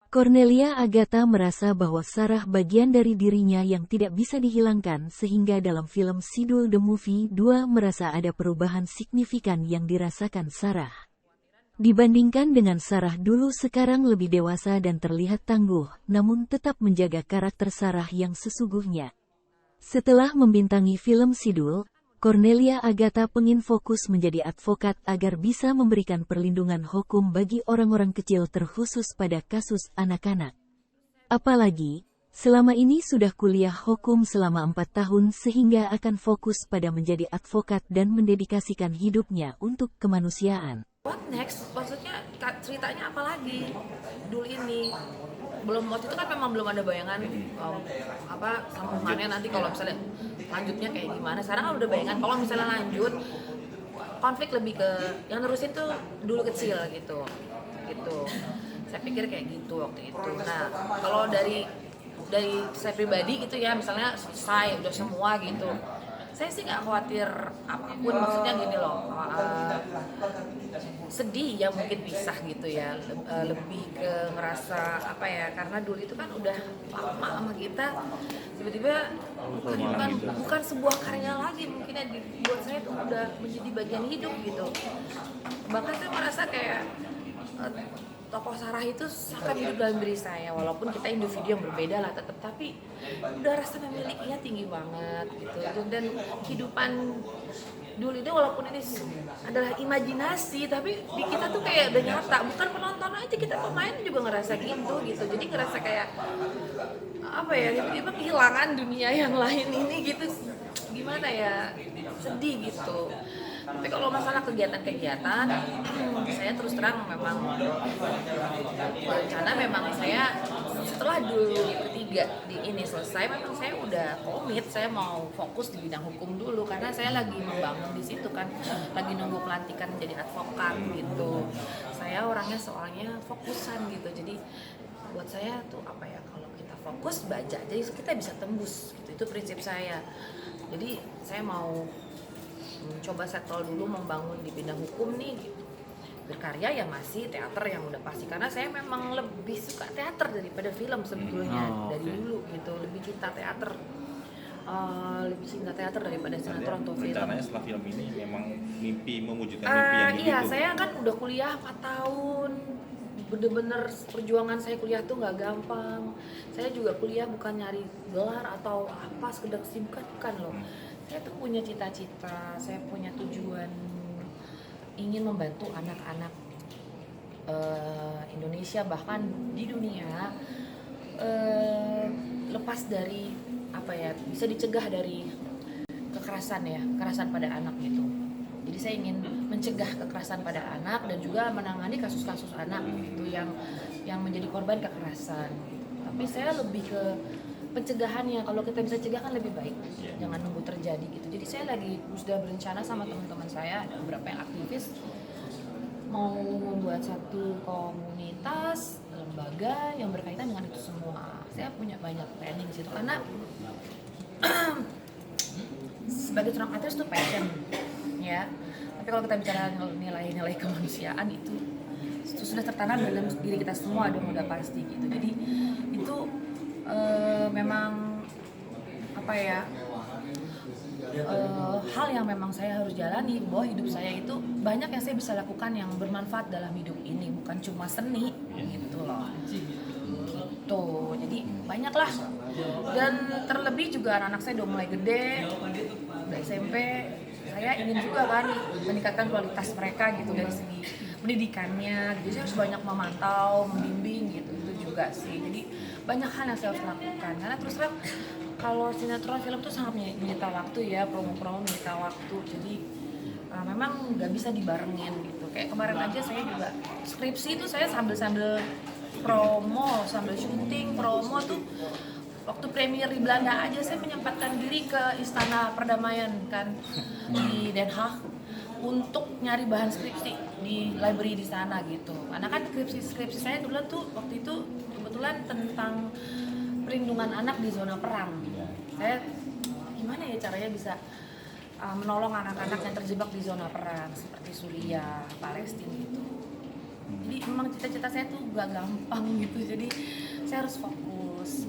Cornelia Agatha merasa bahwa Sarah bagian dari dirinya yang tidak bisa dihilangkan sehingga dalam film Sidul The Movie 2 merasa ada perubahan signifikan yang dirasakan Sarah. Dibandingkan dengan Sarah dulu sekarang lebih dewasa dan terlihat tangguh, namun tetap menjaga karakter Sarah yang sesungguhnya. Setelah membintangi film Sidul, Cornelia Agatha pengen fokus menjadi advokat agar bisa memberikan perlindungan hukum bagi orang-orang kecil terkhusus pada kasus anak-anak. Apalagi, selama ini sudah kuliah hukum selama 4 tahun sehingga akan fokus pada menjadi advokat dan mendedikasikan hidupnya untuk kemanusiaan. What next? Maksudnya ceritanya apa lagi? Dulu ini belum, waktu itu kan memang belum ada bayangan sambungannya nanti kalau misalnya lanjutnya kayak gimana. Sekarang kan udah bayangan kalau misalnya lanjut konflik lebih ke yang nerusin tuh dulu kecil gitu. Saya pikir kayak gitu waktu itu. Nah, kalau dari saya pribadi gitu ya, misalnya selesai udah semua gitu, saya sih nggak khawatir apapun. Maksudnya gini loh, sedih ya mungkin pisah gitu ya, lebih ke ngerasa apa ya, karena dulu itu kan udah lama sama kita, tiba-tiba bukan sebuah karya lagi, mungkin ya buat saya itu udah menjadi bagian hidup gitu. Bahkan saya merasa kayak tokoh Sarah itu akan hidup dalam diri saya, walaupun kita individu yang berbeda lah tetap, tapi udah rasa memilikinya tinggi banget gitu. Dan kehidupan dulu ini walaupun ini adalah imajinasi, tapi di kita tuh kayak udah nyata, bukan penonton aja, kita pemain juga ngerasa gitu. Jadi ngerasa kayak apa ya, tiba-tiba kehilangan dunia yang lain ini gitu, gimana ya, sedih gitu. Tapi kalau masalah kegiatan-kegiatan, saya terus terang memang berencana, memang saya setelah dulu ketiga di ini selesai, memang saya udah komit, saya mau fokus di bidang hukum dulu, karena saya lagi membangun di situ kan, lagi nunggu pelantikan menjadi advokat gitu. Saya orangnya soalnya fokusan gitu, jadi buat saya tuh apa ya, kalau kita fokus baca aja kita bisa tembus gitu, itu prinsip saya. Jadi saya mau coba settle dulu membangun di bidang hukum nih gitu. Berkarya ya masih teater yang udah pasti, karena saya memang lebih suka teater daripada film sebetulnya. Dari dulu gitu, lebih cinta teater, lebih cinta teater daripada sinetron atau film. Rencananya setelah film ini memang mimpi mewujudkan mimpi yang Iya, itu. saya kan udah kuliah 4 tahun, bener-bener perjuangan saya kuliah tuh nggak gampang. Saya juga kuliah bukan nyari gelar atau apa sekedar kesibukan, bukan loh. Saya tuh punya cita-cita, saya punya tujuan ingin membantu anak-anak Indonesia, bahkan di dunia, lepas dari apa ya, bisa dicegah dari kekerasan pada anak gitu. Jadi saya ingin mencegah kekerasan pada anak dan juga menangani kasus-kasus anak gitu yang menjadi korban kekerasan. Tapi saya lebih ke pencegahannya, kalau kita bisa cegah kan lebih baik, jangan nunggu terjadi gitu. Jadi saya lagi sudah berencana sama teman-teman saya, ada beberapa yang aktivis, mau membuat satu komunitas, lembaga yang berkaitan dengan itu semua. Saya punya banyak planning di situ, karena sebagai seorang artis itu passion ya. Tapi kalau kita bicara nilai-nilai kemanusiaan, itu sudah tertanam dalam diri kita semua, dan udah pasti gitu. Jadi itu memang apa ya, hal yang memang saya harus jalani, bahwa hidup saya itu banyak yang saya bisa lakukan yang bermanfaat dalam hidup ini, bukan cuma seni gitu loh gitu. Jadi banyak lah, dan terlebih juga anak-anak saya udah mulai gede, udah SMP. Saya ingin juga kan meningkatkan kualitas mereka gitu dari segi pendidikannya, jadi saya harus banyak memantau, membimbing gitu, itu juga sih. Jadi banyak hal yang saya harus lakukan, karena terus terang kalau sinetron film tuh sangat menyita waktu ya, promo-promo menyita waktu. Jadi memang nggak bisa dibarengin gitu. Kayak kemarin aja saya juga skripsi itu saya sambil promo, sambil syuting promo tuh. Waktu premier di Belanda aja saya menyempatkan diri ke Istana Perdamaian kan di Den Haag untuk nyari bahan skripsi di library di sana gitu. Karena kan skripsi saya dulu tuh waktu itu kebetulan tentang perlindungan anak di zona perang. Saya gimana ya caranya bisa menolong anak-anak yang terjebak di zona perang seperti Suriah, Palestina gitu. Jadi memang cita-cita saya tuh gak gampang gitu, jadi saya harus fokus.